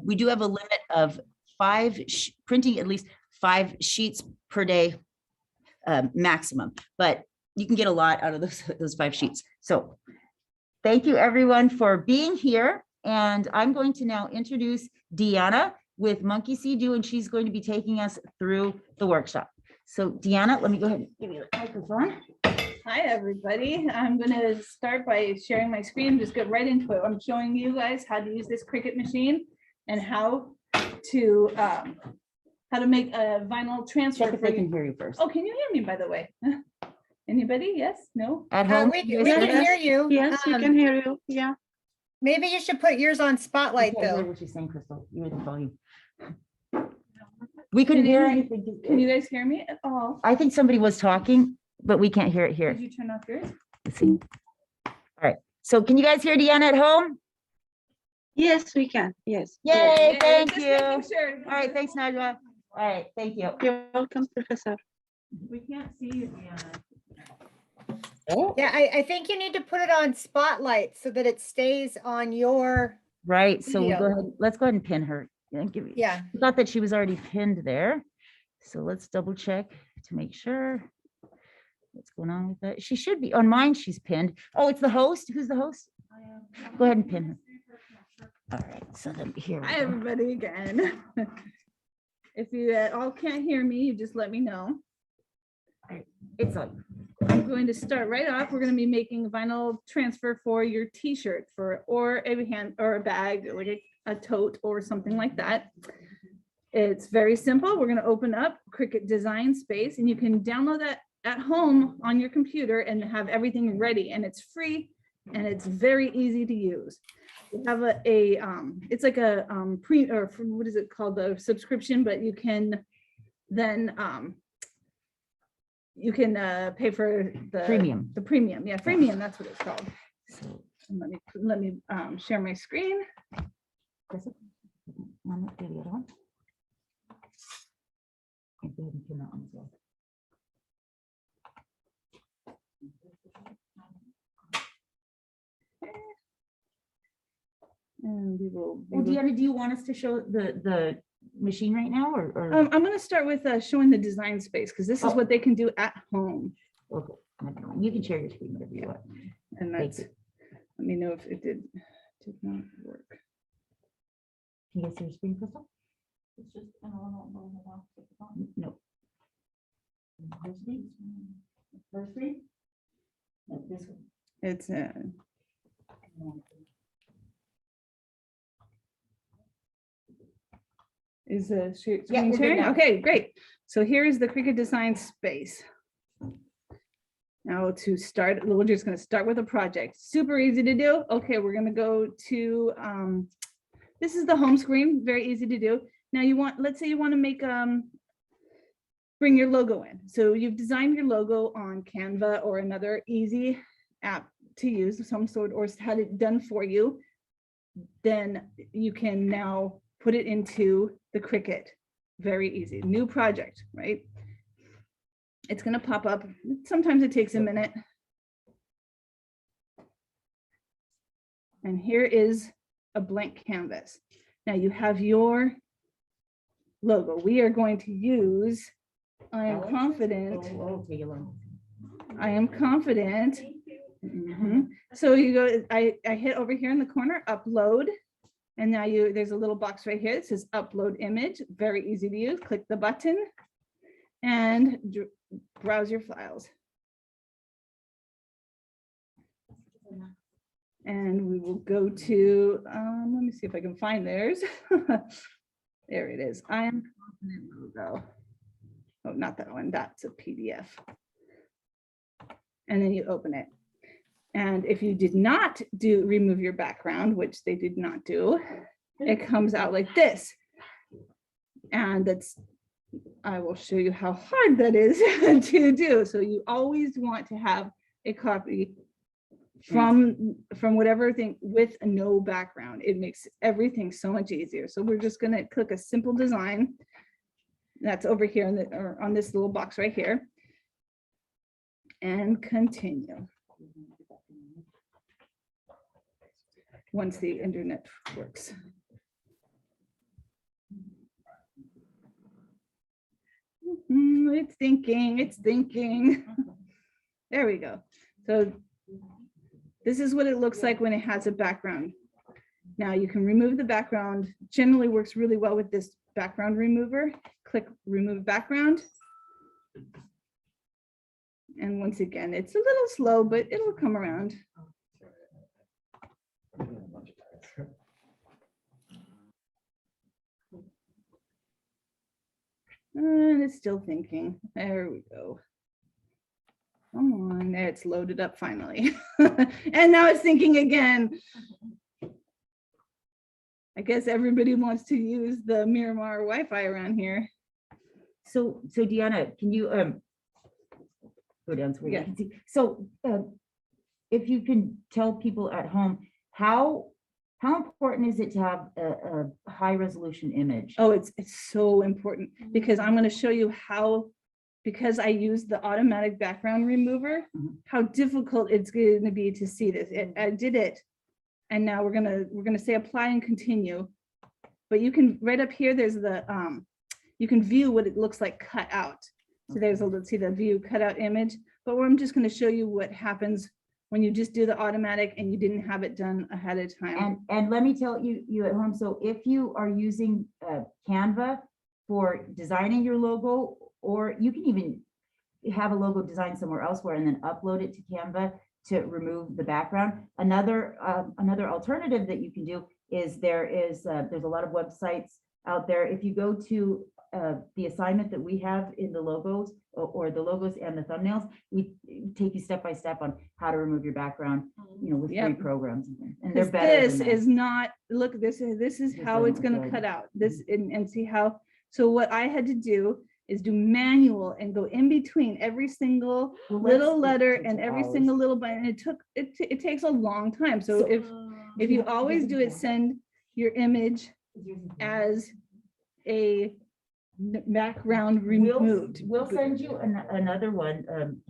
We do have a limit of printing at least 5 sheets per day maximum, but you can get a lot out of those 5 sheets. So thank you everyone for being here. And I'm going to now introduce Deanna with Monkey See Do, and she's going to be taking us through the workshop. So Deanna, let me go ahead and give you the microphone. Hi, everybody. I'm going to start by sharing my screen, just get right into it. I'm showing you guys how to use this Cricut machine and how to make a vinyl transfer. Check if they can hear you first. Oh, can you hear me, by the way? Anybody? Yes? No? At home? We can hear you. Yes, we can hear you. Yeah. Maybe you should put yours on spotlight I can't hear though. what she's saying, Crystal. You hear the volume. We couldn't hear anything. Can you guys hear me at all? I think somebody was talking, but we can't hear it here. Did you turn off yours? Let's see. All right. So can you guys hear Deanna at home? Yes, we can. Yes. Yay, Yeah, thank just you. making sure. All right, thanks, Najwa. All right, thank you. You're welcome, Professor. We can't see you, Deanna. Oh, Yeah, I think you need to put it on spotlight so that it stays on your, right, so we'll go Video. ahead, let's go ahead and pin her. yeah. I thought that she was already pinned there. So let's double check to make sure. What's going on with that? She should be, on mine she's pinned. Oh, it's the host. Who's the host? Go ahead and pin her. All right, so then here we Hi, go. everybody again. If you at all can't hear me, you just let me know. It's like, I'm going to start right off. We're going to be making a vinyl transfer for your t-shirt or a bag, like a tote or something like that. It's very simple. We're going to open up Cricut Design Space, and you can download that at home on your computer and have everything ready, and it's free and it's very easy to use. We have it's like a what is it called, the subscription, but you can then you can pay for the Premium. The premium, yeah, freemium. That's what it's called. so, And let me share my screen. Crystal, one, do the other one. And go ahead and pin that one as well. And we will. Well, Deanna, do you want us to show the machine right now or? I'm going to start with showing the design space, because this is Oh. what they can do at home. Okay, never mind. You can share your screen whatever you want. And Thank that's, you. let me know if it did not work. Can you guys see your screen, Crystal? It's just, No. First screen? First screen? No, this one. it's is the screen Yeah, we're good sharing? now. Okay, great. So here is the Cricut Design Space. Now to start, we're just going to start with a project. Super easy to do. Okay, we're going to go to, this is the home screen, very easy to do. Now let's say you want to make, bring your logo in. So you've designed your logo on Canva or another easy app to use of some sort, or had it done for you. Then you can now put it into the Cricut. Very easy, new project, right? It's going to pop up. Sometimes it takes a minute. And here is a blank canvas. Now you have your logo. We are going to use, I am confident. Oh, take it long. I am confident. Mhm. So you go, I hit over here in the corner, upload. And now there's a little box right here that says upload image. Very easy to use. Click the button and browse your files. And we will go to, let me see if I can find theirs. There it is. I am confident logo. Oh, not that one. That's a PDF. And then you open it. And if you did not remove your background, which they did not do, it comes out like this. And I will show you how hard that is to do. So you always want to have a copy from whatever thing with no background. It makes everything so much easier. So we're just going to click a simple design. That's over here or on this little box right here. And continue. Once the internet works. It's thinking, it's thinking. There we go. So this is what it looks like when it has a background. Now you can remove the background. Generally works really well with this background remover. Click remove background. And once again, it's a little slow, but it'll come around. And it's still thinking. There we go. Come on, there it's loaded up finally. And now it's thinking again. I guess everybody wants to use the Miramar Wi-Fi around here. So Deanna, can you go down so we Yeah. can see? So if you can tell people at home, how important is it to have a high resolution image? Oh, it's so important because I'm going to show you how, because I use the automatic background remover, Mhm. how difficult it's going to be to see this. I did it, and now we're gonna say apply and continue. But you can right up here. There's the you can view what it looks like cut out. So there's a let's see the view cutout image. But I'm just going to show you what happens when you just do the automatic and you didn't have it done ahead of time. And let me tell you at home, so if you are using Canva for designing your logo, or you can even have a logo designed somewhere elsewhere and then upload it to Canva to remove the background. Another alternative that you can do is there's a lot of websites out there. If you go to the assignment that we have in the logos or the logos and the thumbnails, we take you step by step on how to remove your background, with Yep. free programs. And they're Because better this than that. is not, look, this is This how it's doesn't going look to good. cut out this and see how. So what I had to do is do manual and go in between every single Well, little let's- letter it and takes every hours. single little button. It takes a long time. So if you always do it, send your image as a background removed. We'll send you another one,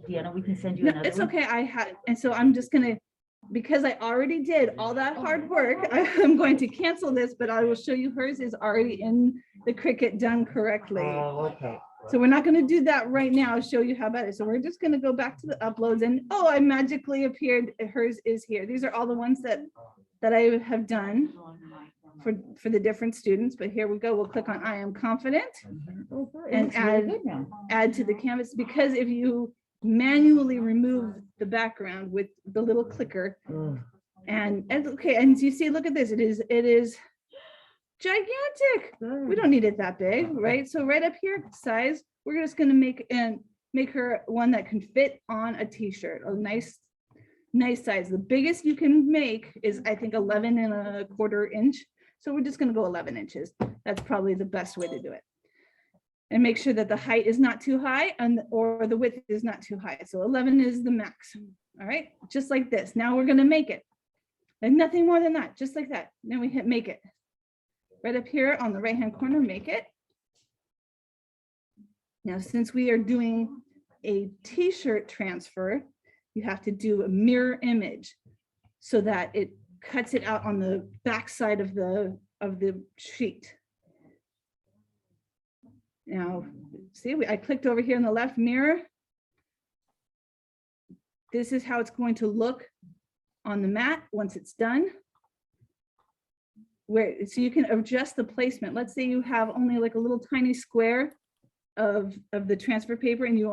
Deanna, we can send you No, another it's one. okay. I had, and so I'm just gonna, because I already did all that hard work, I'm going to cancel this, but I will show you hers is already in the Cricut done correctly. Oh, okay. So we're not gonna do that right now, I'll show you how about it. So we're just gonna go back to the uploads and, oh, I magically appeared, hers is here. These are all the ones that I have done for the different students, but here we go. We'll click on I am confident, Oh, good. It And looks really add- good now. add to the canvas, because if you manually remove the background with the little clicker, Ugh. and okay, and you see, look at this, it is gigantic. We don't need it that big, right? So right up here, size, we're just gonna make her one that can fit on a t-shirt, a nice size. The biggest you can make is, I think, 11¼ inch. So we're just gonna go 11 inches. That's probably the best way to do it. And make sure that the height is not too high or the width is not too high. So 11 is the max. All right, just like this. Now we're gonna make it. And nothing more than that, just like that. Then we hit make it. Right up here on the right-hand corner, make it. Now, since we are doing a t-shirt transfer, you have to do a mirror image so that it cuts it out on the back side of the sheet. Now, see, I clicked over here in the left mirror. This is how it's going to look on the mat once it's done. So you can adjust the placement. Let's say you have only like a little tiny square of the transfer paper and you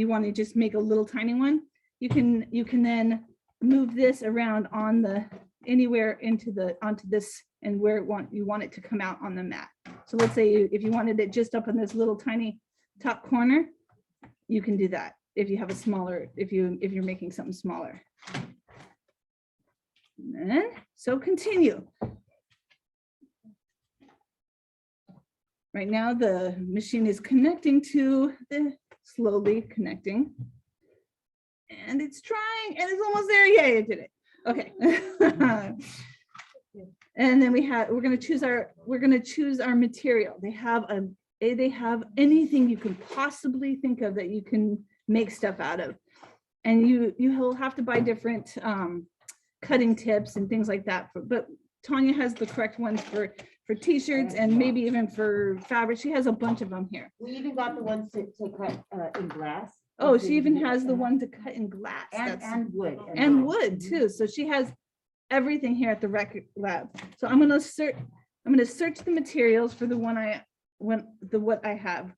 want to just make a little tiny one. You can then move this around on anywhere onto this and where you want it to come out on the mat. So let's say if you wanted it just up in this little tiny top corner, you can do that if you have a smaller, if you're making something smaller. And then, so continue. Right now, the machine is connecting to slowly connecting. And it's trying, and it's almost there. Yay, it did it. Okay. And then we're going to choose our material. They have anything you can possibly think of that you can make stuff out of. And you will have to buy different cutting tips and things like that. But Tanya has the correct ones for t-shirts and maybe even for fabric. She has a bunch of them here. We even got the ones to cut in glass. Oh, she even has the one to cut in glass. And wood. And wood too. So she has everything here at the record lab. So I'm gonna search the materials for the what I have,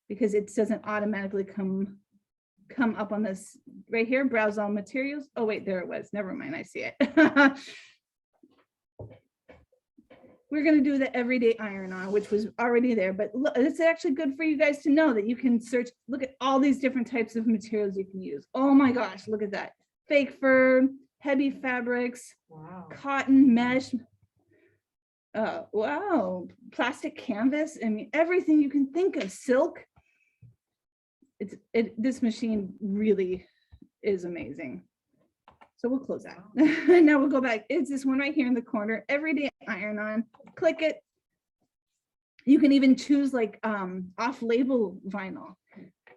because it doesn't automatically come up on this right here. Browse all materials. Oh wait, there it was. Never mind, I see it. We're gonna do the everyday iron on, which was already there, but look, it's actually good for you guys to know that you can search, look at all these different types of materials you can use. Oh my gosh, look at that. Fake fur, heavy fabrics, Wow. cotton, mesh. Wow, plastic canvas. I mean, everything you can think of, silk. This machine really is amazing. So we'll close out. Now we'll go back. It's this one right here in the corner, everyday iron on. Click it. You can even choose like off-label vinyl,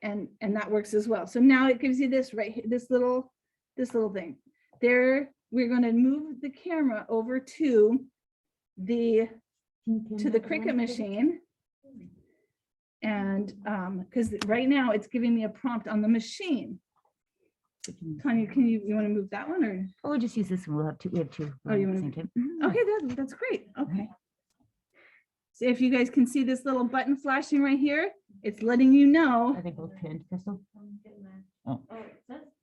and that works as well. So now it gives you this right here, this little thing. There, we're going to move the camera over to the Cricut machine. And because right now it's giving me a prompt on the machine. Tanya, you want to move that one, or? Oh, we'll just use this one. We have two. Oh, you at the want same to? time. Okay, that's great. Okay. So if you guys can see this little button flashing right here, it's letting you know. Are they both pinned, Crystal? Oh.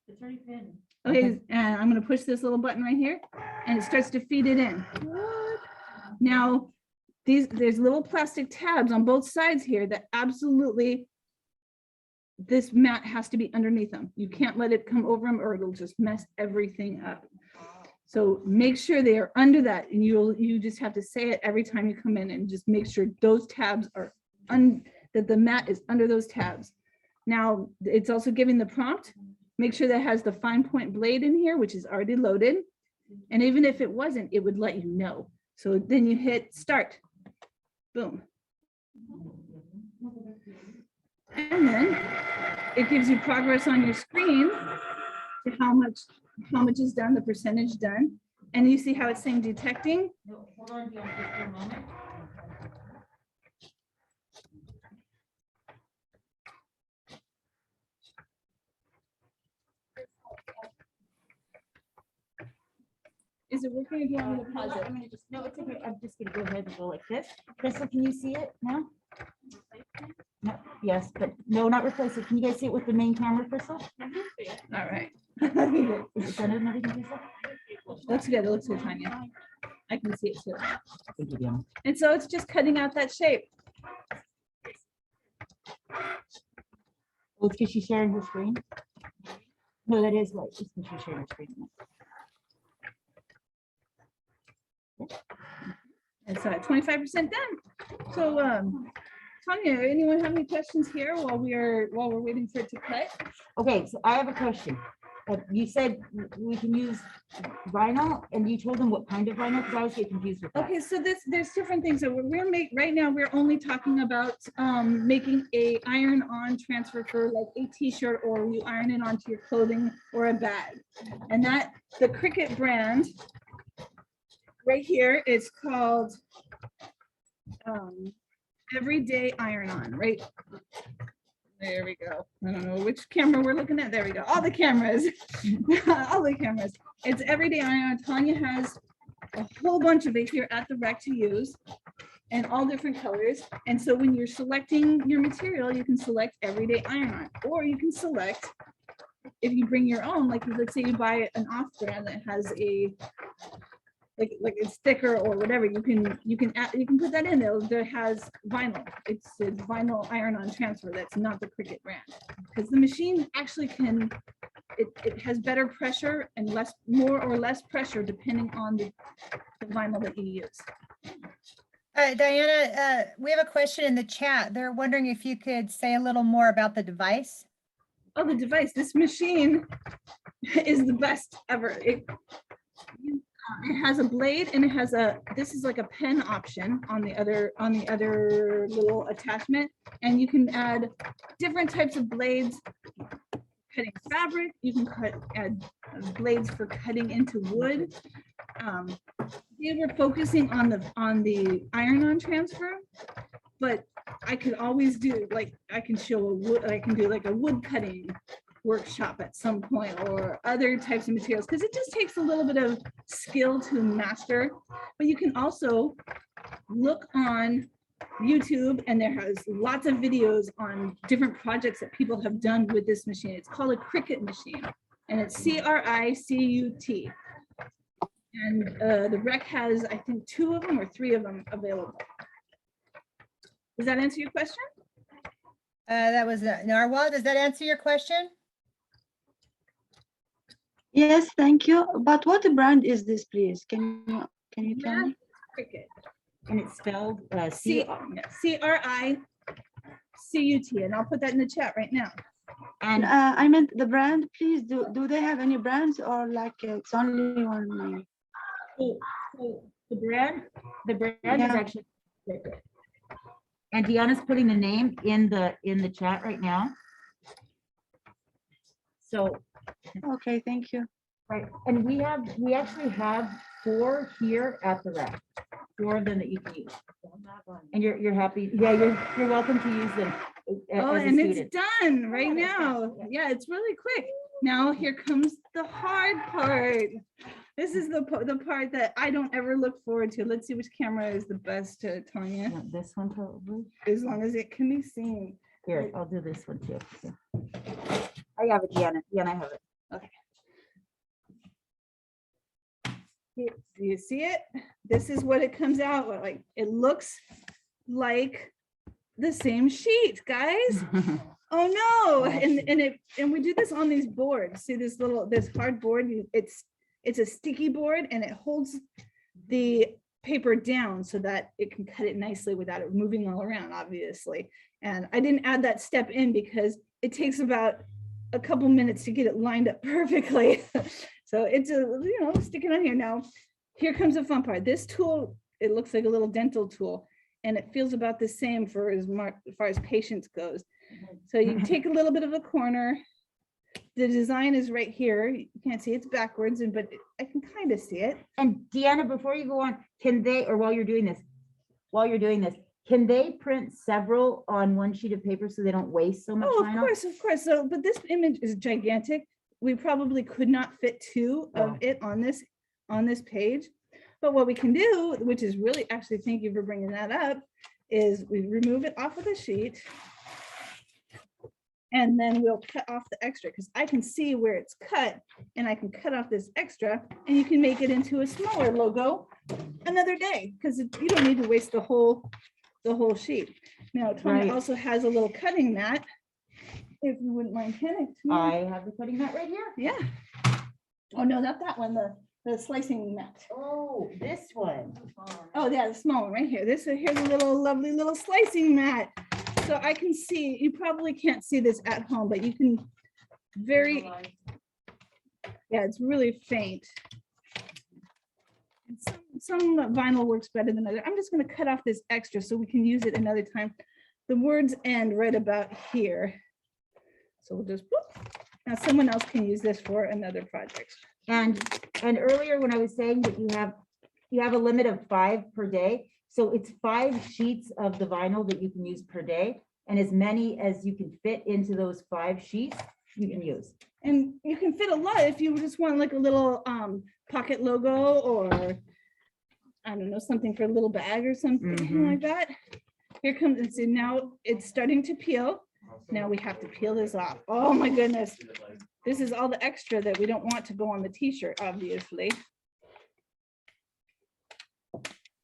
It's already pinned. Okay, and I'm going to push this little button right here, and it starts to feed it in. Now, there's little plastic tabs on both sides here that absolutely, this mat has to be underneath them. You can't let it come over them or it'll just mess everything up. So make sure they are under that, and you just have to say it every time you come in, and just make sure those tabs are that the mat is under those tabs. Now it's also giving the prompt. Make sure that has the fine point blade in here, which is already loaded. And even if it wasn't, it would let you know. So then you hit start. Boom. And then it gives you progress on your screen to how much is done, the percentage done. And you see how it's saying detecting. Hold on, just for a moment. Is it working? Or do you want me to pause it? I'm gonna just, no, it's okay. I'm just gonna go ahead and go like this. Crystal, can you see it now? No, yes, but no, not replace it. Can you guys see it with the main camera, Crystal? All right. Is it centered and everything, Crystal? Looks good. It looks good, Tanya. I can see it too. Thank you, Deanna. And so it's just cutting out that shape. Oh, it's because she's sharing her screen? No, that is right. It's because she's sharing her screen. It's 25% done. So Tanya, anyone have any questions here while we're waiting for it to cut? Okay, so I have a question. You said we can use vinyl, and you told them what kind of vinyl, because I was getting confused with that. Okay, so there's different things that right now we're only talking about making a iron-on transfer for like a t-shirt, or you iron it onto your clothing or a bag. And that the Cricut brand right here is called Everyday Iron-On, right? There we go. I don't know which camera we're looking at. There we go. All the cameras. All the cameras. It's Everyday Iron-On. Tanya has a whole bunch of it here at the rec to use, and all different colors. And so when you're selecting your material, you can select Everyday Iron-On, or you can select, if you bring your own, like let's say you buy an off brand that has a like a sticker or whatever, you can put that in there that has vinyl. It's vinyl iron-on transfer. That's not the Cricut brand, because the machine actually can, it has better pressure and more or less pressure depending on the vinyl that you use. Diana, we have a question in the chat. They're wondering if you could say a little more about the device. Oh, the device. This machine is the best ever. It has a blade, and it has this is like a pen option on the other little attachment, and you can add different types of blades, cutting fabric. You can add blades for cutting into wood. they were focusing on the iron-on transfer, but I could always do, like, I can do like a wood cutting workshop at some point, or other types of materials, because it just takes a little bit of skill to master. But you can also look on YouTube, and there has lots of videos on different projects that people have done with this machine. It's called a Cricut machine, and it's CRICUT. And the rec has, I think, 2 of them or 3 of them available. Does that answer your question? That was Narwa. Does that answer your question? Yes, thank you. But what brand is this, please? Can you tell me? Cricut. And it's spelled CRICUT, and I'll put that in the chat right now. and I meant the brand, please. Do they have any brands, or like it's only one? so the brand is Yeah. actually Cricut. And Deanna's putting the name in the chat right now. So, Okay, thank you. right, and we actually have 4 here at the rack, 4 of them that you can use. And you're happy, yeah, you're welcome to use them Oh, as a and it's student. done right that's now. fast, Yeah, it's really quick. Now here comes the hard part. This is the part that I don't ever look forward to. Let's see which camera is the best, Tanya, Want this one probably. as long as it can be seen. Here, I'll do this one too. Here. I have it, Deanna. Deanna, I have it. Do you see it? This is what it comes out like. It looks like the same sheet, guys. Oh no! And we do this on these boards. See this hard board? It's a sticky board, and it holds the paper down so that it can cut it nicely without it moving all around, obviously. And I didn't add that step in because it takes about a couple minutes to get it lined up perfectly. So it's sticking on here now. Here comes the fun part. This tool, it looks like a little dental tool, and it feels about the same for as far as patience goes. So you take a little bit of a corner. The design is right here. You can't see it's backwards, but I can kind of see it. And Deanna, before you go on, while you're doing this, can they print several on one sheet of paper so they don't waste so much Oh, time? of course. So, but this image is gigantic. We probably could not fit 2 of Wow. it on this page. But what we can do, which is really, actually, thank you for bringing that up, is we remove it off of the sheet. And then we'll cut off the extra, because I can see where it's cut, and I can cut off this extra, and you can make it into a smaller logo another day, because you don't need to waste the whole sheet. Now, Tony Right. also has a little cutting mat, if you wouldn't mind handing it to me. I have the cutting mat right here. Yeah. Oh, no, not that one, the slicing mat. Oh, this one. Oh, yeah, the small one right here. Here's a lovely little slicing mat. So I can see, you probably can't see this at home, but you can yeah, it's really faint. And some vinyl works better than other. I'm just going to cut off this extra so we can use it another time. The words end right about here. So we'll just, whoop. Now someone else can use this for another project. And earlier when I was saying that you have a limit of 5 per day. So it's 5 sheets of the vinyl that you can use per day. And as many as you can fit into those 5 sheets, you can use. And you can fit a lot if you just want like a little pocket logo, or I don't know, something for a little bag or something like that. Here comes, and see, now it's starting to peel. Now we have to peel this off. Oh my goodness. This is all the extra that we don't want to go on the t-shirt, obviously.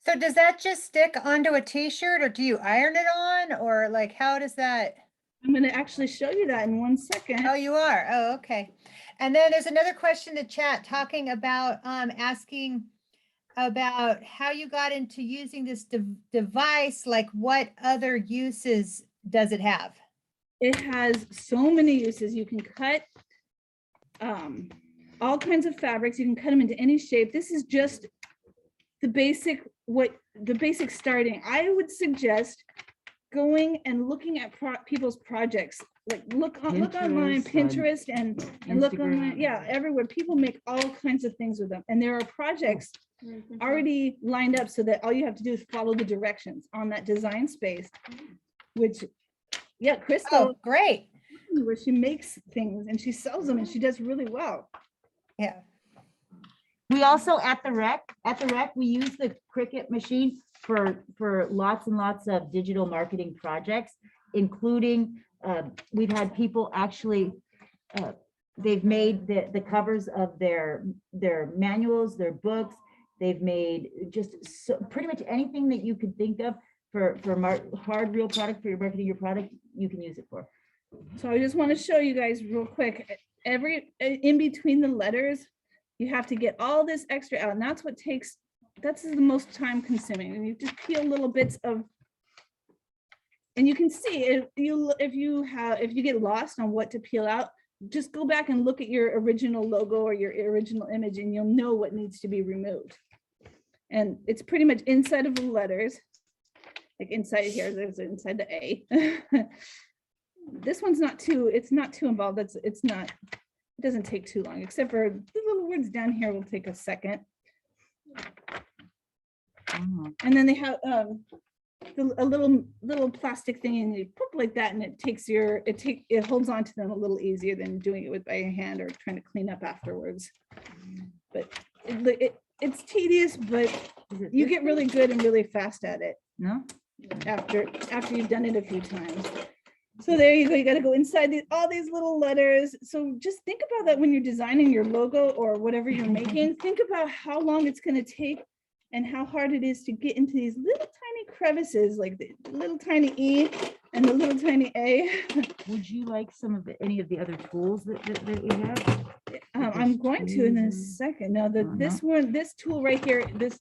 So does that just stick onto a t-shirt, or do you iron it on, or like, how does that? I'm going to actually show you that in 1 second. Oh, you are. Oh, okay. And then there's another question in the chat talking about asking about how you got into using this device. Like, what other uses does it have? It has so many uses. You can cut all kinds of fabrics. You can cut them into any shape. This is just the basic starting. I would suggest going and looking at people's projects. Like look online, Pinterest, and look online. Instagram. Yeah, everywhere. People make all kinds of things with them, and there are projects already lined up so that all you have to do is follow the directions on that design space, which, yeah, Crystal, Oh, great. where she makes things and she sells them and she does really well. Yeah. We also at the rec, we use the Cricut machine for lots and lots of digital marketing projects, including, we've had people actually, they've made the covers of their manuals, their books. They've made just pretty much anything that you could think of for hard real product, for your marketing your product, you can use it for. So I just want to show you guys real quick, in between the letters, you have to get all this extra out, and that's the most time consuming. And you just peel little bits of, and you can see if you get lost on what to peel out, just go back and look at your original logo or your original image and you'll know what needs to be removed. And it's pretty much inside of the letters, like inside here, there's inside the A. This one's it's not too involved. It doesn't take too long, except for the little words down here will take a second. And then they have a little plastic thing and you put like that and it holds on to them a little easier than doing it by your hand or trying to clean up afterwards. But it's tedious, but you get really good and really fast at it. No? After you've done it a few times. So there you go. You got to go inside all these little letters. So just think about that when you're designing your logo or whatever you're making. Think about how long it's going to take and how hard it is to get into these little tiny crevices, like the little tiny E and the little tiny A. Would you like any of the other tools that we have? I'm going to in a second. Now this tool right here, this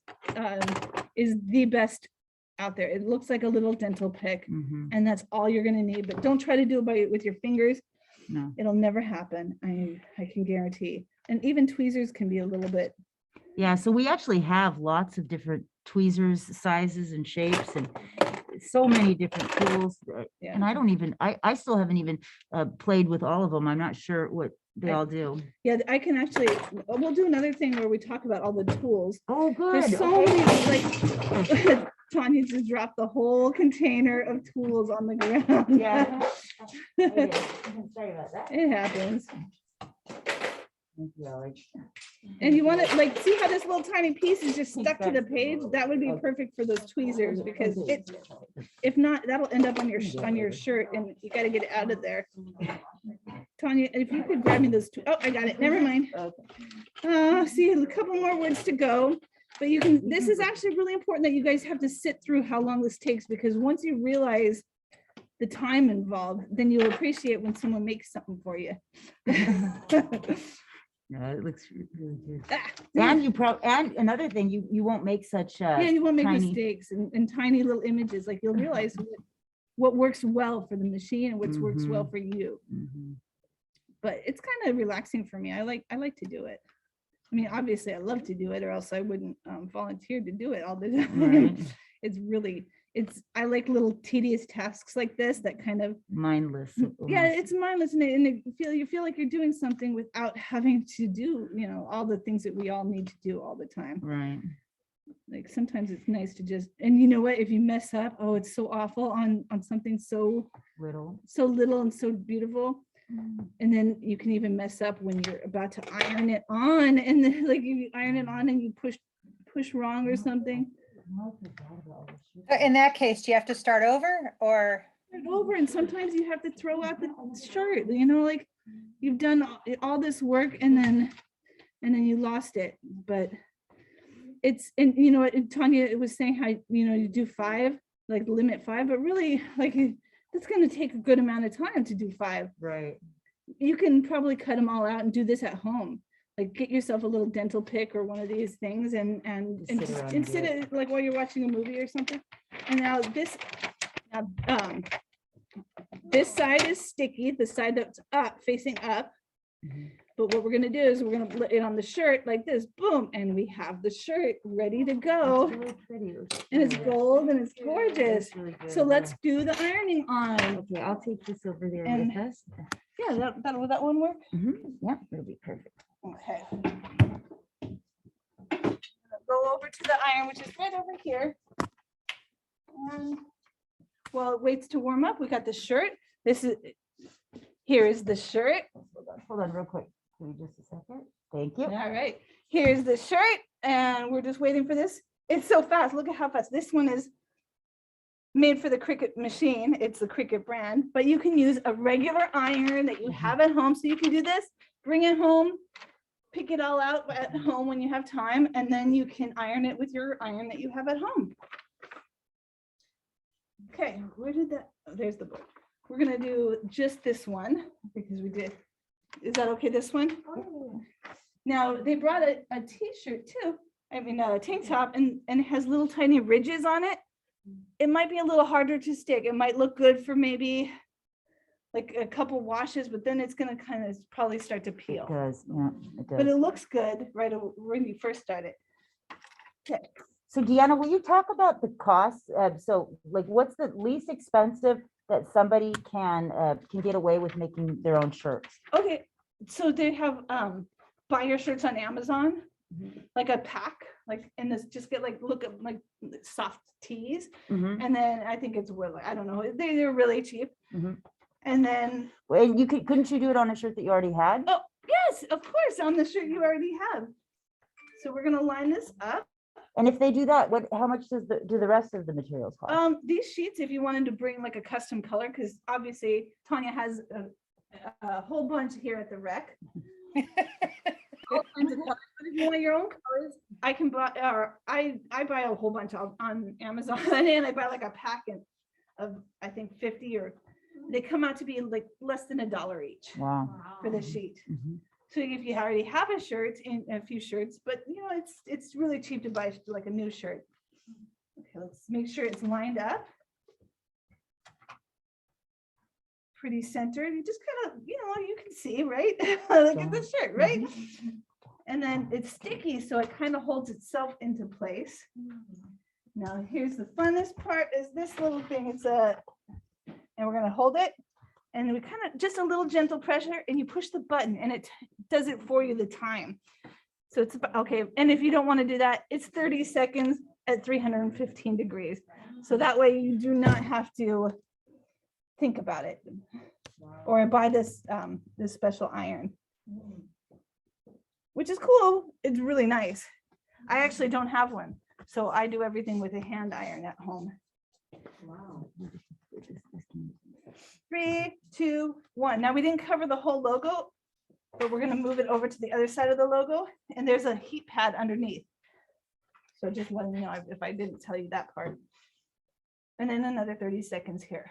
is the best out there. It looks like a little dental pick, and that's all you're going to need. But don't try to do it with your fingers. No, it'll never happen. I can guarantee. And even tweezers can be a little bit. Yeah, so we actually have lots of different tweezers, sizes and shapes, and so many different tools. Yeah. And I still haven't even played with all of them. I'm not sure what they all do. Yeah, I can actually, we'll do another thing where we talk about all the tools. Oh, good. There's so many, like, Tanya just dropped the whole container of tools on the ground. Yeah. Sorry about that. It happens. Thank you, Alex. And you want to like see how this little tiny piece is just stuck to the page? That would be perfect for those tweezers, because if not, that'll end up on your shirt and you got to get it out of there. Tanya, if you could grab me those two. Oh, I got it. Never mind. See, a couple more words to go. But you can, this is actually really important that you guys have to sit through how long this takes, because once you realize the time involved, then you'll appreciate when someone makes something for you. Yeah, it looks really good. And another thing, you won't make such you won't make tiny mistakes and tiny little images. Like you'll realize what works well for the machine and what works well for you. But it's kind of relaxing for me. I like to do it. I mean, obviously I love to do it, or else I wouldn't volunteer to do it all the time. Right. I like little tedious tasks like this that kind of mindless. Yeah, it's mindless, and you feel like you're doing something without having to do, all the things that we all need to do all the time. Right. Like sometimes it's nice to just, and you know what, if you mess up, oh, it's so awful on something so little and so beautiful. And then you can even mess up when you're about to iron it on, and then like you iron it on and you push wrong or something. In that case, do you have to start over or? And sometimes you have to throw out the shirt, like you've done all this work and then you lost it. But it's, and you know what, Tanya was saying how, you do 5, like limit 5, but really like it's going to take a good amount of time to do 5. Right. You can probably cut them all out and do this at home. Like get yourself a little dental pick or one of these things and sit it like while you're watching a movie or something. And now this side is sticky, the side that's up, facing up. But what we're gonna do is we're gonna put it on the shirt like this, boom, and we have the shirt ready to go. Really pretty. And it's gold and it's gorgeous. Really so let's do the ironing on. Okay, I'll take this over there And with us. yeah, will that one work? Yeah, it'll be perfect. Okay. go over to the iron, which is right over here. While it waits to warm up, we got the shirt. Here is the shirt. Hold on real quick. Give me just a second. Thank you. All right, here's the shirt, and we're just waiting for this. It's so fast. Look at how fast. This one is made for the Cricut machine. It's the Cricut brand, but you can use a regular iron that you have at home. So you can do this, bring it home, pick it all out at home when you have time, and then you can iron it with your iron that you have at home. Okay, where did that, oh, there's the book. We're gonna do just this one because we did. Is that okay, this one? Now, they brought a t-shirt too. I mean, a tank top, and it has little tiny ridges on it. It might be a little harder to stick. It might look good for maybe like a couple washes, but then it's gonna kind of probably start to It peel. does, yeah, it But it does. looks good when you first start it. Okay. So Deanna, will you talk about the costs? So like, what's the least expensive that somebody can get away with making their own shirts? Okay, so they have buy your shirts on Amazon, like a pack, like, and this just get like, look at like soft tees. Mhm. And then I think it's worth, I don't know, they're really cheap. Mhm. And then, Well, and couldn't you do it on a shirt that you already had? oh, yes, of course, on the shirt you already have. So we're gonna line this up. And if they do that, how much do the rest of the materials cost? These sheets, if you wanted to bring like a custom color, because obviously Tanya has a whole bunch here at the rec. All kinds of colors, but if you want your own colors, I can buy, or I buy a whole bunch on Amazon, and I buy like a packet of, I think 50, or they come out to be like less than $1 each Wow. for the sheet. Mhm. So if you already have a shirt and a few shirts, but you know, it's really cheap to buy like a new shirt. Okay, let's make sure it's lined up. Pretty centered. You just kind of, you know, you can see, right? Look at the shirt, right? And then it's sticky, so it kind of holds itself into place. Now, here's the funnest part is this little thing. And we're gonna hold it. And we kind of, just a little gentle pressure, and you push the button, and it does it for you the time. So it's okay. And if you don't want to do that, it's 30 seconds at 315 degrees. So that way you do not have to think about it or buy this this special iron, which is cool. It's really nice. I actually don't have one, so I do everything with a hand iron at home. Wow. 3, 2, 1. Now we didn't cover the whole logo, but we're gonna move it over to the other side of the logo, and there's a heat pad underneath. So just letting you know if I didn't tell you that part. And then another 30 seconds here.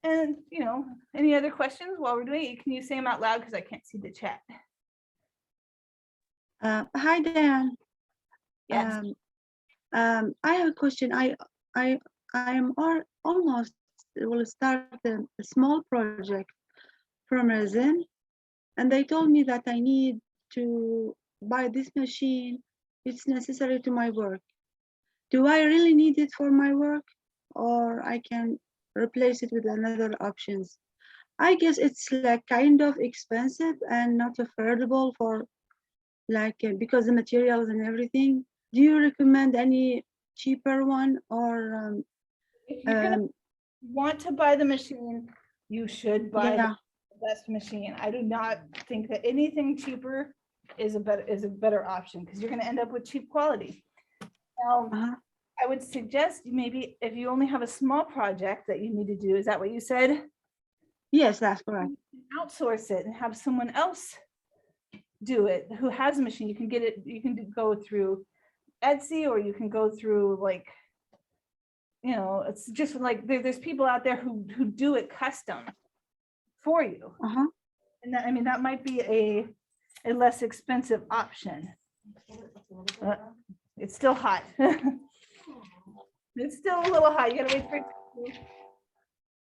And you know, any other questions while we're doing it? Can you say them out loud because I can't see the chat? Hi, Dan. Yes. I have a question. I am almost will start a small project from resin, and they told me that I need to buy this machine. It's necessary to my work. Do I really need it for my work, or I can replace it with another options? I guess it's like kind of expensive and not affordable for like because the materials and everything. Do you recommend any cheaper one, or If you're gonna want to buy the machine, you should buy yeah? the best machine. I do not think that anything cheaper is a better option, because you're gonna end up with cheap quality. Now, I would suggest maybe if you only have a small project that you need to do, is that what you said? Yes, that's correct. Outsource it and have someone else do it who has a machine. You can get it, you can go through Etsy, or you can go through like, you know, it's just like there's people out there who do it custom for you. And that, I mean, that might be a less expensive option. It's still hot. It's still a little hot. You gotta wait for it to cool.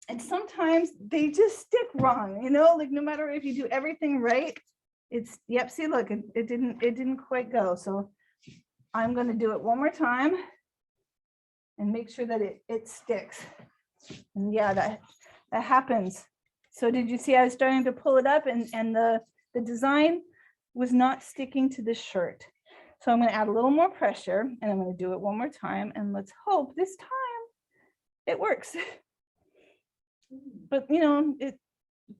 And sometimes they just stick wrong, you know, like no matter if you do everything right, it's, yep, see, look, it didn't quite go. So I'm gonna do it one more time and make sure that it sticks. And yeah, that happens. So did you see I was starting to pull it up, and the design was not sticking to the shirt. So I'm going to add a little more pressure and I'm going to do it one more time. And let's hope this time it works. But you know,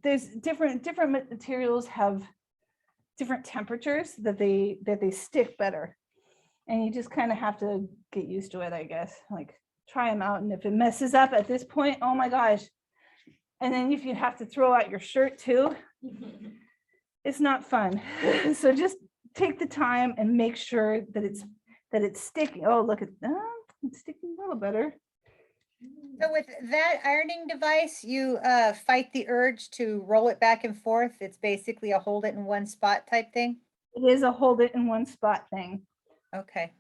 there's different materials have different temperatures that they stick better. And you just kind of have to get used to it, I guess. Like try them out. And if it messes up at this point, oh my gosh. And then if you have to throw out your shirt too, it's not fun. So just take the time and make sure that it's sticking. Oh, look at that. It's sticking a little better. So with that ironing device, you fight the urge to roll it back and forth. It's basically a hold it in one spot type thing. It is a hold it in one spot thing. Okay.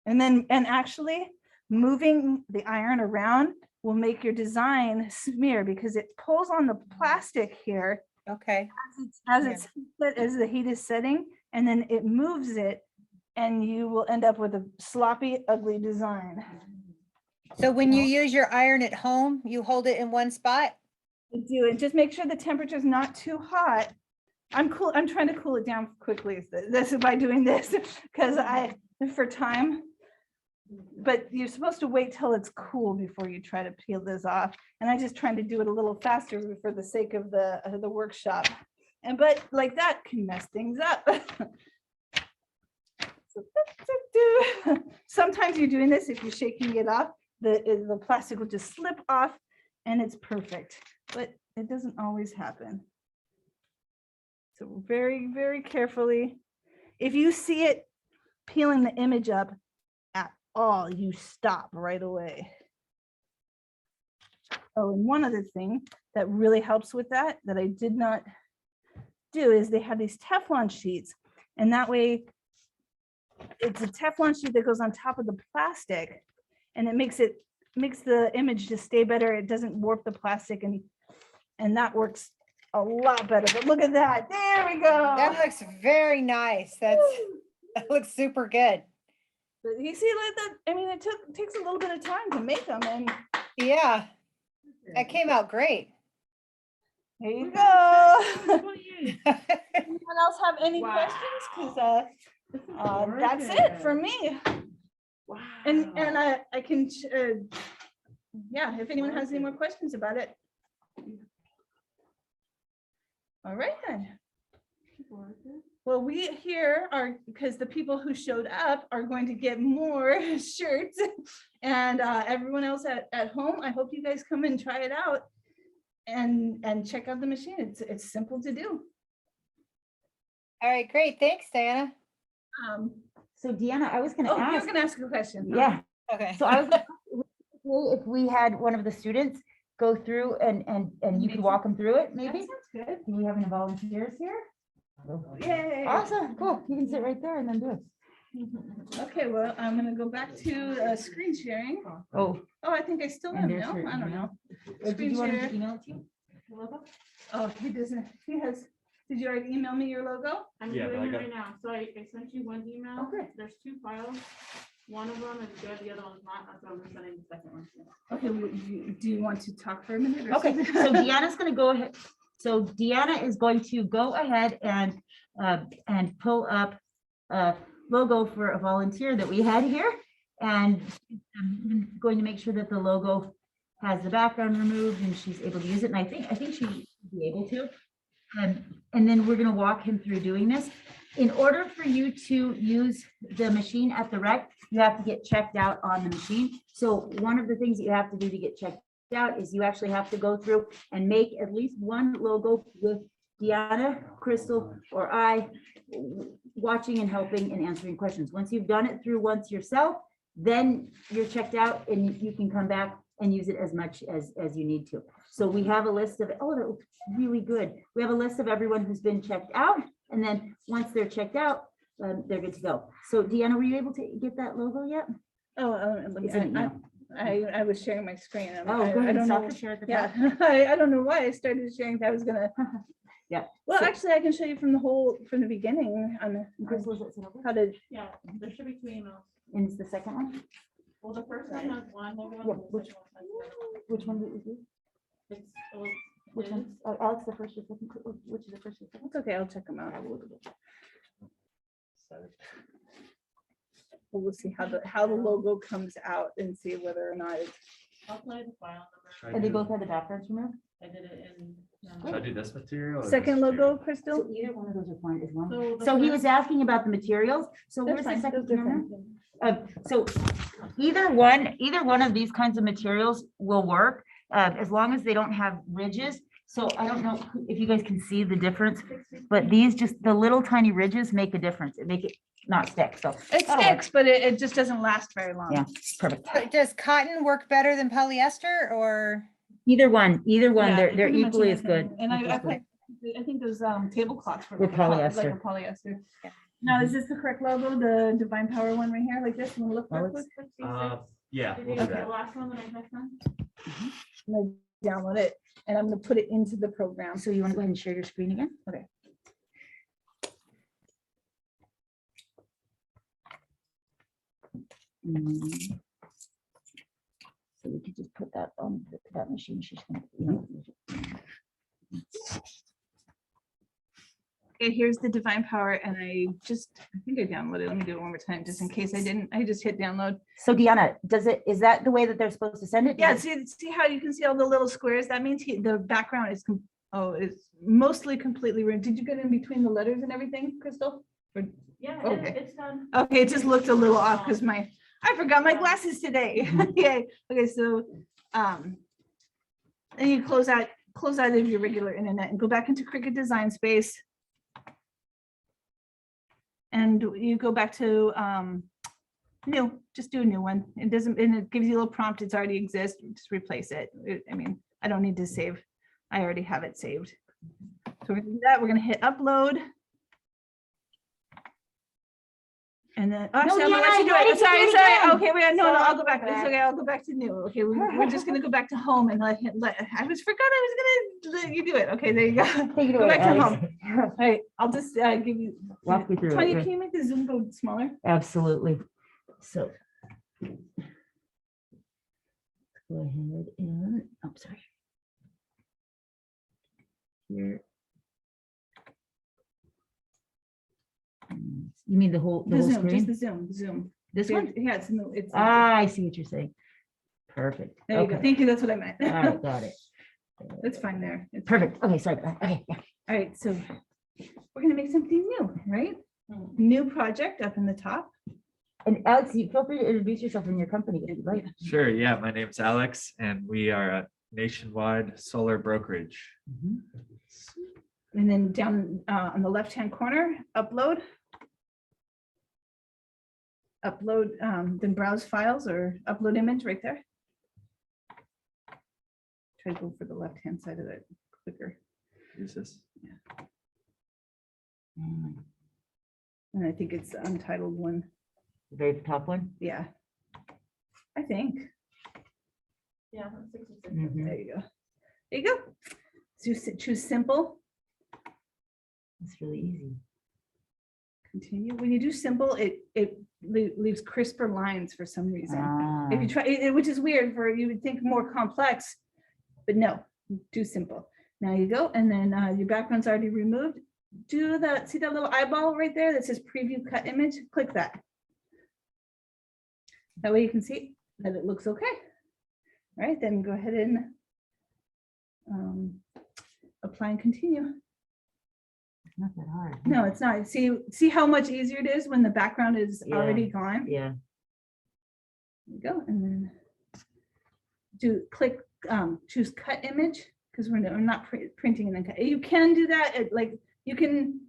And actually moving the iron around will make your design smear because it pulls on the plastic here Okay. as the heat is setting, and then it moves it and you will end up with a sloppy, ugly design. So when you use your iron at home, you hold it in one spot? You do, and just make sure the temperature is not too hot. I'm trying to cool it down quickly. This is by doing this because for time. But you're supposed to wait till it's cool before you try to peel this off. And I just trying to do it a little faster for the sake of the workshop. But like that can mess things up. Sometimes you're doing this, if you're shaking it off, the plastic will just slip off and it's perfect, but it doesn't always happen. So very, very carefully, if you see it peeling the image up at all, you stop right away. Oh, and one other thing that really helps with that I did not do is they have these Teflon sheets, and that way it's a Teflon sheet that goes on top of the plastic, and it makes the image just stay better. It doesn't warp the plastic, and that works a lot better. But look at that. There we go. That looks very nice. That looks super good. But you see, like that, I mean, it takes a little bit of time to make them, and Yeah, that came out great. there you go. What do you- Anyone else have any Wow. questions? Because that's it for me. Wow. And I can, yeah, if anyone has any more questions about it. All right then. Well, we here are, because the people who showed up are going to get more shirts, and everyone else at home, I hope you guys come and try it out and check out the machine. It's simple to do. All right, great. Thanks, Diana. So Deanna, I was gonna Oh, you're ask, gonna ask a question. yeah, Okay. so I was, if we had one of the students go through and you could walk them through it, That maybe? sounds good. Do we have any volunteers here? Yay. Awesome, cool. You can sit right there and then do it. Okay, well, I'm gonna go back to screen sharing. Oh, Oh, I think I still and am there's now. her I don't email. know. Did you want me share. to email it to you? Oh, he doesn't, he has, did you already email me your logo? I'm Yeah, but doing I it got- right now. So I sent you one email. Oh, good. There's 2 files. One of them is good, the other one's not. That's why I'm sending the second one. to you. Okay, well, do you want to talk for a minute? or Okay, something? so Deanna's gonna go ahead. So Deanna is going to go ahead and pull up a logo for a volunteer that we had here. And I'm going to make sure that the logo has the background removed and she's able to use it. And I think she should be able to. And then we're gonna walk him through doing this. In order for you to use the machine at the rec, you have to get checked out on the machine. So one of the things that you have to do to get checked out is you actually have to go through and make at least one logo with Deanna, Crystal, or I watching and helping and answering questions. Once you've done it through once yourself, then you're checked out and you can come back and use it as much as you need to. So we have a list of, oh, that looks really good. We have a list of everyone who's been checked out. And then once they're checked out, they're good to go. So Deanna, were you able to get that logo yet? Oh, It's an email. I was sharing my screen. Oh, I go ahead. don't Stop know. the share at the Yeah, top. I don't know why I started sharing. I was gonna. Yeah. Well, So- actually, I can show you from the beginning on Crystal, is it set over? how to. Yeah, there should be 2 emails. And it's the second one? Well, the first one has one logo. Yeah, and the which- second one has the other. Which one did you do? Which His. one? Alex, the first or second? Which is the first or second? It's okay. I'll check them out. We'll see how the logo comes out and see whether or not it's. I'll play the file Should I number. And they do- both have the backgrounds removed? I did it in. Should I do this material? or this Second logo, material? Crystal? So either one of those are fine as long. So the So he first- was asking about the materials. So That's where's the fine, second those are camera? fine. So either one of these kinds of materials will work, as long as they don't have ridges. So I don't know if you guys can see the difference, but these just, the little tiny ridges make a difference. It make it not stick. So It that'll work. sticks, but it just doesn't last very long. Yeah. Perfect. But does cotton work better than polyester or? Either one, Yeah, they're pretty much equally the as same. good. And equally as good. I think those tablecloths were Were like a polyester. polyester. Now, is this the correct logo, the Divine Power one right here, like this? You wanna look Oh, real it's- quick? Yeah, Did we'll you do get the that. last one that I pressed on? I'm gonna download it and I'm gonna put it into the program. So you want to go ahead and share your screen again? Okay. Mm. So we could just put that on that machine. She's gonna. Okay, here's the Divine Power and I think I downloaded it. Let me do it one more time, just in case I didn't. I just hit download. So Deanna, is that the way that they're supposed to send it? Yeah, see how you can see all the little squares? That means the background is, is mostly completely ruined. Did you get in between the letters and everything, Crystal? Yeah, Okay. it's done. Okay, it just looked a little off because I forgot my glasses today. Yay. Okay, so, and you close out of your regular internet and go back into Cricut Design Space. And you go back to new, just do a new one. It doesn't, and it gives you a little prompt. It's already exists, just replace it. I mean, I don't need to save. I already have it saved. So we're gonna do that. We're gonna hit upload. And then, oh, actually, I'm gonna let Deanna, you do why it. did you do Sorry, it sorry. again? Okay, no, I'll Sorry go back. for It's that. okay, I'll go back to new. Okay, we're just gonna go back to home and I was gonna let you do it. Okay, there you go. Take it Go away, back to Alex. home. All right, I'll just give you. Walk me through it, Tanya, yeah. can you make the Zoom go smaller? Absolutely. So. Go ahead and, I'm sorry. Here. You mean the whole The Zoom, just screen? the Zoom. This one? Yeah, it's. Ah, I see what you're saying. Perfect. There you go. Okay. Thank you. That's what I meant. All right, got it. That's fine there. It's- Perfect. Okay, sorry. about that. Okay, yeah. All right, so we're gonna make something new, right? New project up in the top. And Alex, you feel free to introduce yourself in your company if you'd like. Sure, yeah, my name's Alex and we are a nationwide solar brokerage. Mhm. And then down on the left-hand corner, upload. Upload, then browse files or upload image right there. Try to go for the left-hand side of it quicker. Use this. Mm, And I think it's the untitled one. the very top one. Yeah. I think. Yeah. that's 66. Mhm. There you go. There you go. Choose simple. It's really easy. Continue. When you do simple, it leaves crisper lines for some reason. If you Ah, try, which is weird for, you would think more complex, but no, do simple. Now you go, and then your background's already removed. Do that, see that little eyeball right there that says preview cut image? Click that. That way you can see that it looks okay. All right, then go ahead and apply and continue. It's not that hard. No, it's not. See how much easier it is when the background is Yeah. already gone? Yeah. There you go, and then click, choose cut image, because we're not printing and then cut. You can do that, like, you can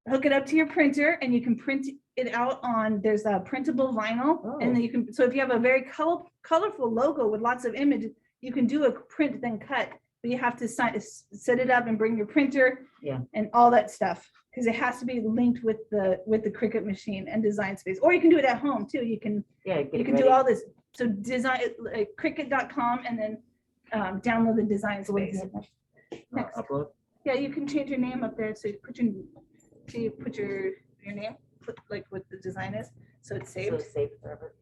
hook it up to your printer and you can print it out on, there's a printable vinyl, and then you can, so if you have a very colorful logo with lots of images, you can do a print then cut, but you have to set it up and bring your printer. Yeah. And all that stuff, because it has to be linked with the Cricut machine and Design Space, or you can do it at home too. You can Yeah. get you it can do ready. all this. So design, like Cricut.com, and then download the Design So what do you Space. hit next? Next. Upload. Yeah, you can change your name up there. So you put your name, like what the design is. So it's So saved. it's saved forever.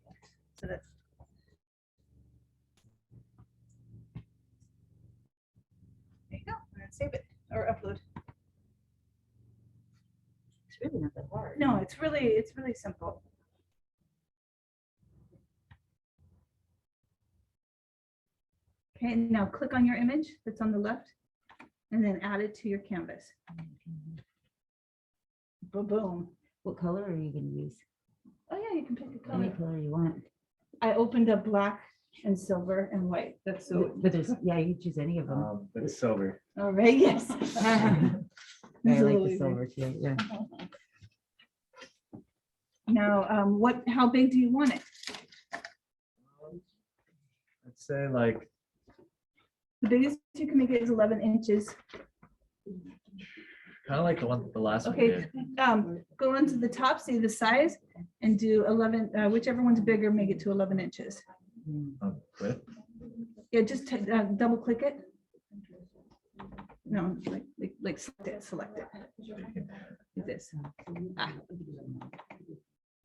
So that's. There you go. And then save it or upload. It's really not that hard. No, it's really simple. Okay, now click on your image that's on the left and then add it to your canvas. Boom. What color are you gonna use? Oh yeah, you can pick a Any color. color you want. I opened up black and silver and white. That's so. But there's, yeah, you can choose any of them. But it's silver. All right, yes. I like the Absolutely. silver too, yeah. Now, how big do you want it? I'd say like, The biggest you can make it is 11 inches. kind of like the last one we Okay, did. go into the top, see the size, and do 11, whichever one's bigger, make it to 11 inches. Width. Yeah, just double click it. No, like select it. Like this. Ah.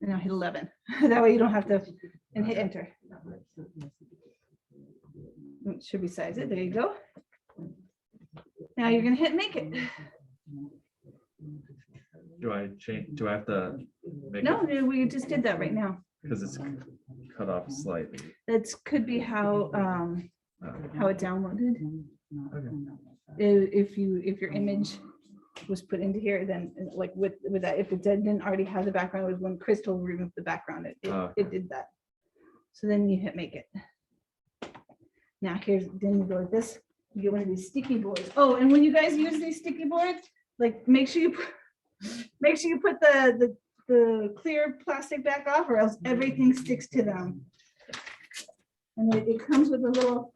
And now hit 11. That way you don't have to, and hit enter. It should resize it. There you go. Now you're gonna hit make it. Do I change? Do I have to make No, it we just did that right now. because it's cut off slightly? That could be how it downloaded. Okay. If your image was put into here, then like with that, if it didn't already have the background, it was when Crystal removed the background, it did that. So then you hit make it. Now then you go like this, you get one of these sticky boards. Oh, and when you guys use these sticky boards, like make sure you put the clear plastic back off, or else everything sticks to them. And it comes with a little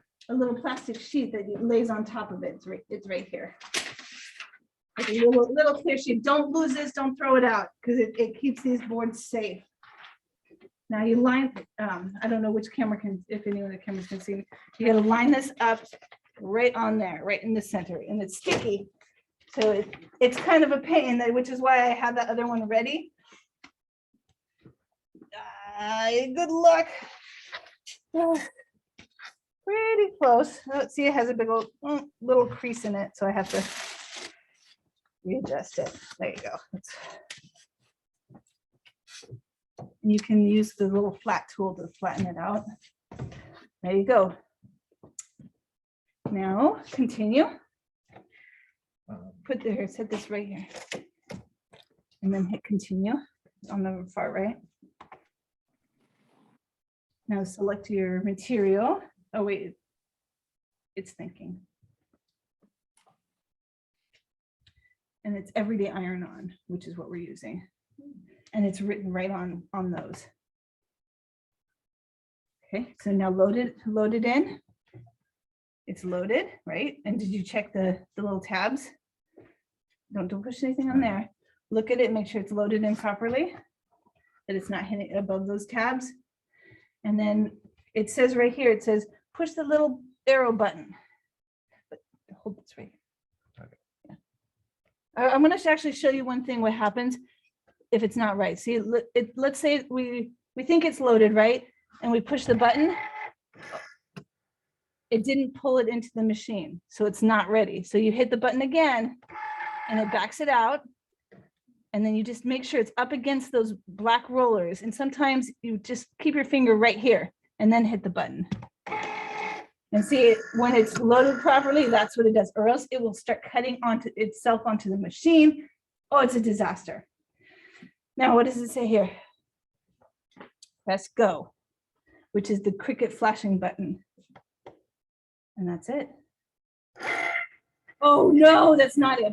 plastic sheet that lays on top of it. It's right here. Like a little clear sheet. Don't lose this, don't throw it out, because it keeps these boards safe. Now you line, I don't know which camera can, if any of the cameras can see me. You gotta line this up right on there, right in the center, and it's sticky. So it's kind of a pain, which is why I had that other one ready. Good luck. Pretty close. Oh, see, it has a big old little crease in it, so I have to readjust it. There you go. You can use the little flat tool to flatten it out. There you go. Now continue. Put there, set this right here. And then hit continue on the far right. Now select your material. Oh wait, it's thinking. And it's everyday iron-on, which is what we're using. And it's written right on those. Okay, so now load it in. It's loaded, right? And did you check the little tabs? Don't push anything on there. Look at it, make sure it's loaded in properly, that it's not hitting above those tabs. And then it says right here, it says, push the little arrow button. But hold this right here. Okay. I'm gonna actually show you one thing, what happens if it's not right. See, let's say we think it's loaded, right? And we push the button. It didn't pull it into the machine, so it's not ready. So you hit the button again and it backs it out. And then you just make sure it's up against those black rollers. And sometimes you just keep your finger right here and then hit the button. And see, when it's loaded properly, that's what it does. Or else it will start cutting onto itself onto the machine. Oh, it's a disaster. Now, what does it say here? Press go, which is the cricket flashing button. And that's it. Oh no, that's not it.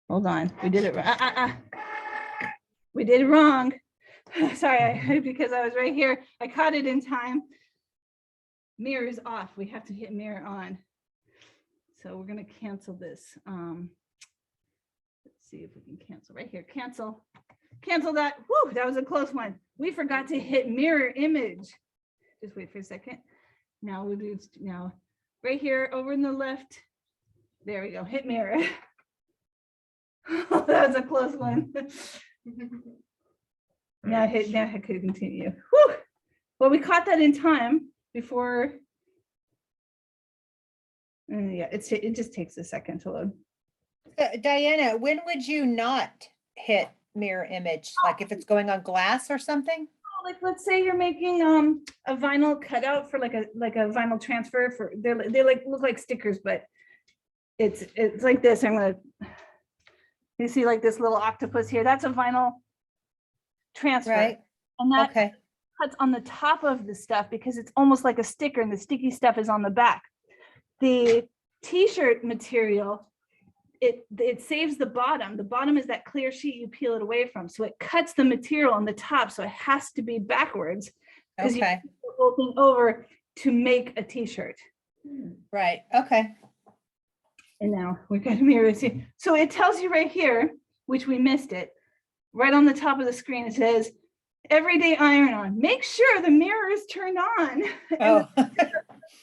Hold on, we did it wrong. We did it wrong. Sorry, because I was right here. I caught it in time. Mirror is off. We have to hit mirror on. So we're gonna cancel this. Let's see if we can cancel right here. Cancel. Cancel that. Woo, that was a close one. We forgot to hit mirror image. Just wait for a second. Now we'll do now right here over in the left. There we go. Hit mirror. That was a close one. Now hit continue. Whew. Well, we caught that in time before Yeah, it just takes a second to load. Diana, when would you not hit mirror image? Like if it's going on glass or something? Like, let's say you're making a vinyl cutout for like a vinyl transfer for they like look like stickers, but it's like this. You see like this little octopus here. That's a vinyl transfer, Right, and that okay, cuts on the top of the stuff because it's almost like a sticker, and the sticky stuff is on the back. The t-shirt material, it saves the bottom. The bottom is that clear sheet you peel it away from. So it cuts the material on the top. So it has to be backwards. Because you okay, put the whole thing over to make a t-shirt. right, okay. And now we've got a mirror. So it tells you right here, which we missed it, right on the top of the screen, it says, everyday iron on. Make sure the mirror is turned on. Oh,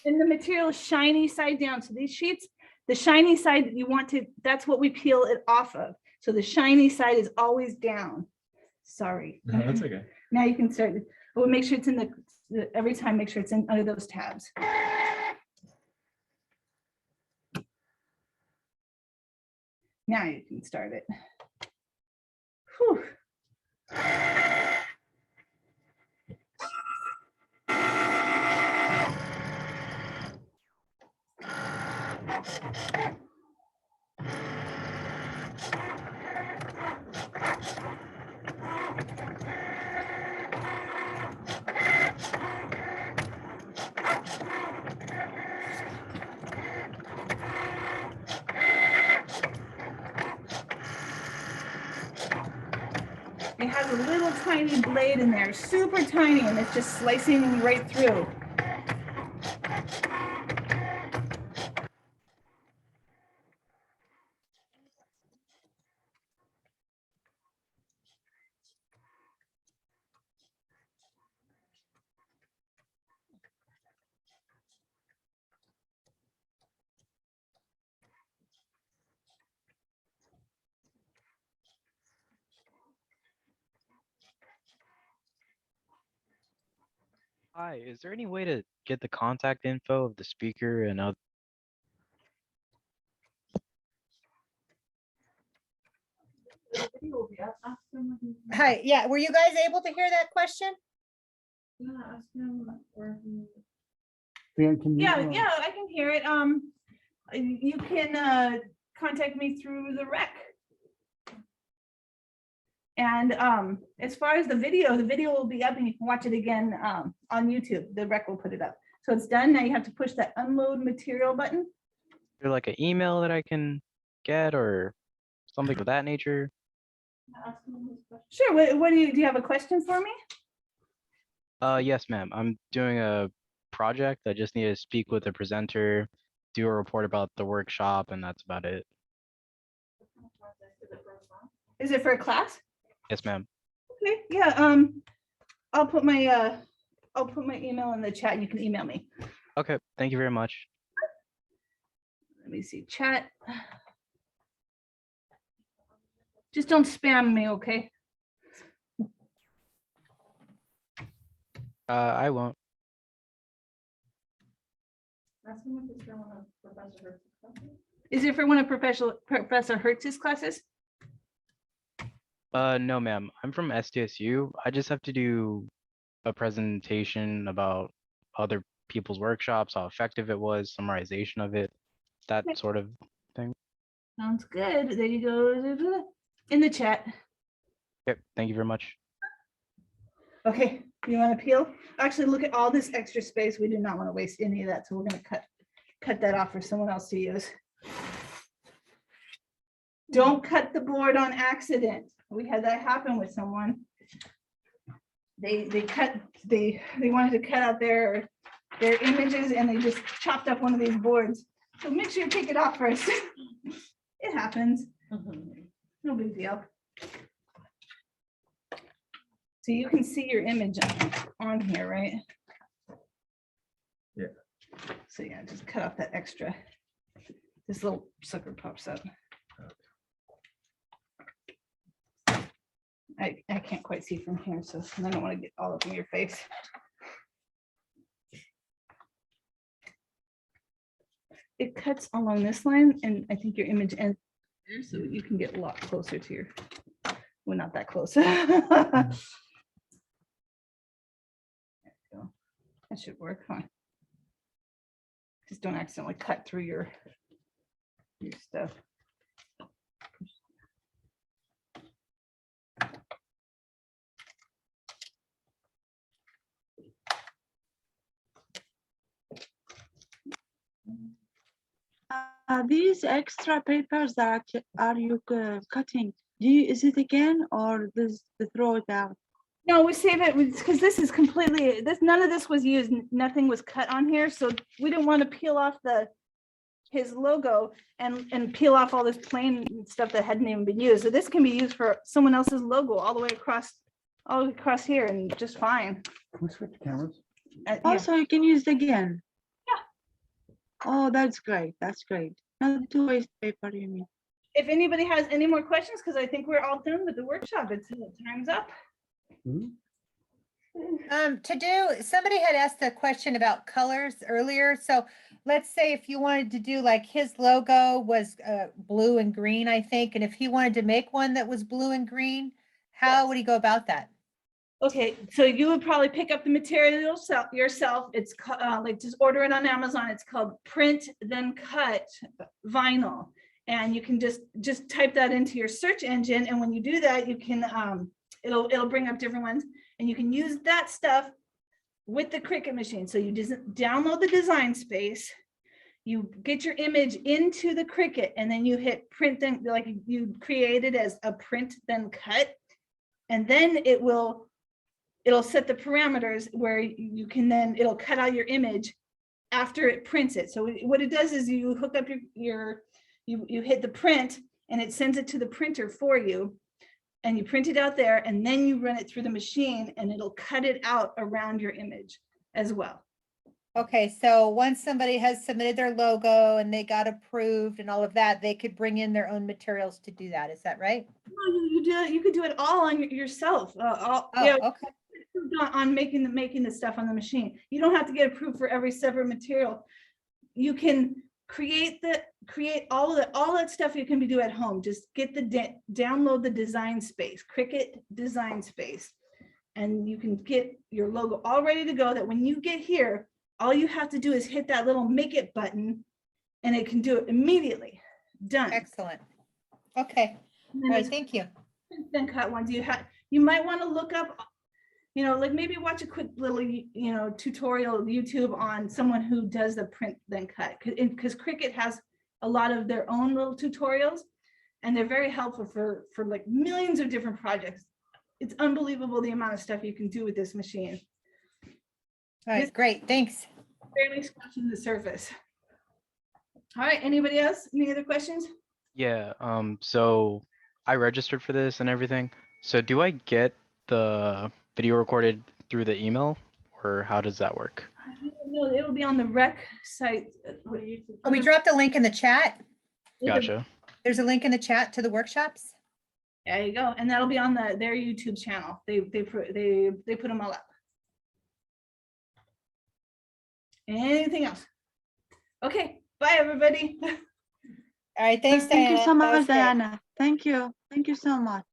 And the material is shiny side down. So these sheets, the shiny side that you want to, that's what we peel it off of. So the shiny side is always down. Sorry. No, that's okay. Now you can start, we'll make sure it's in every time, make sure it's in under those tabs. Now you can start it. Whew. It has a little tiny blade in there, super tiny, and it's just slicing right through. Hi, is there any way to get the contact info of the speaker and other? hi, yeah, were you guys able to hear that question? Yeah, I can hear it. You can contact me through the rec. And as far as the video will be up and you can watch it again on YouTube. The rec will put it up. So it's done. Now you have to push that unload material button. Is there like an email that I can get or something of that nature? Sure. What do you have a question for me? Yes, ma'am. I'm doing a project. I just need to speak with the presenter, do a report about the workshop, and that's about it. Is it for a class? Yes, ma'am. Okay, yeah. I'll put my email in the chat and you can email me. Okay, thank you very much. Let me see, chat. Just don't spam me, okay? I won't. Is it for one of Professor Hertz's classes? No, ma'am. I'm from SDSU. I just have to do a presentation about other people's workshops, how effective it was, summarization of it, that Okay. sort of thing. Sounds good. There you go. In the chat. Okay, thank you very much. Okay, you want to peel? Actually, look at all this extra space. We do not want to waste any of that, so we're going to cut that off for someone else to use. Don't cut the board on accident. We had that happen with someone. They wanted to cut out their images and they just chopped up one of these boards. So make sure you take it off first. It happens. No big deal. So you can see your image on here, right? Yeah. So yeah, just cut off that extra. This little sucker pops up. I can't quite see from here, so I don't want to get all up in your face. it cuts along this line, and I think your image ends there, so you can get a lot closer to your, well, not that close. There you go. That should work, huh? Just don't accidentally cut through your stuff. These extra papers that are you cutting? Is it again or this the throw it out? No, we save it because this is completely, none of this was used, nothing was cut on here, so we didn't want to peel off his logo and peel off all this plain stuff that hadn't even been used. So this can be used for someone else's logo all the way across here and just fine. Can we switch cameras? Yeah. Also, you can use it again. Yeah. Oh, that's great. That's great. Not to waste paper, you mean? If anybody has any more questions, because I think we're all done with the workshop, it's time's up. Somebody had asked a question about colors earlier. So let's say if you wanted to do like his logo was blue and green, I think, and if he wanted to make one that was blue and green, how would he go about that? Okay, so you would probably pick up the material yourself. It's like just order it on Amazon. It's called Print Then Cut Vinyl. And you can just type that into your search engine. And when you do that, you can, it'll bring up different ones. And you can use that stuff with the Cricut machine. So you just download the design space, you get your image into the Cricut, and then you hit print, then like you create it as a print then cut. And then it'll set the parameters where you can then, it'll cut out your image after it prints it. So what it does is you hook up you hit the print and it sends it to the printer for you. And you print it out there and then you run it through the machine and it'll cut it out around your image as well. Okay, so once somebody has submitted their logo and they got approved and all of that, they could bring in their own materials to do that. Is that right? You could do it all on yourself. Okay. On making the stuff on the machine. You don't have to get approved for every separate material. You can create all that stuff you can do at home. Just get download the design space, Cricut design space, and you can get your logo all ready to go, that when you get here, all you have to do is hit that little make it button and it can do it immediately. Done. Excellent. Okay. All right, thank you. Then cut ones you might want to look up, like maybe watch a quick little, tutorial YouTube on someone who does the print then cut, because Cricut has a lot of their own little tutorials and they're very helpful for like millions of different projects. It's unbelievable the amount of stuff you can do with this machine. All right, great, thanks. Barely scratching the surface. All right, anybody else? Any other questions? Yeah, so I registered for this and everything. So do I get the video recorded through the email, or how does that work? No, it'll be on the rec site. Oh, we dropped a link in the chat. Gotcha. There's a link in the chat to the workshops. There you go, and that'll be on their YouTube channel. They put them all up. Anything else? Okay, bye everybody. All right, thanks, Thank you Diana. so That was much, great. Diana. Thank you. Thank you so much.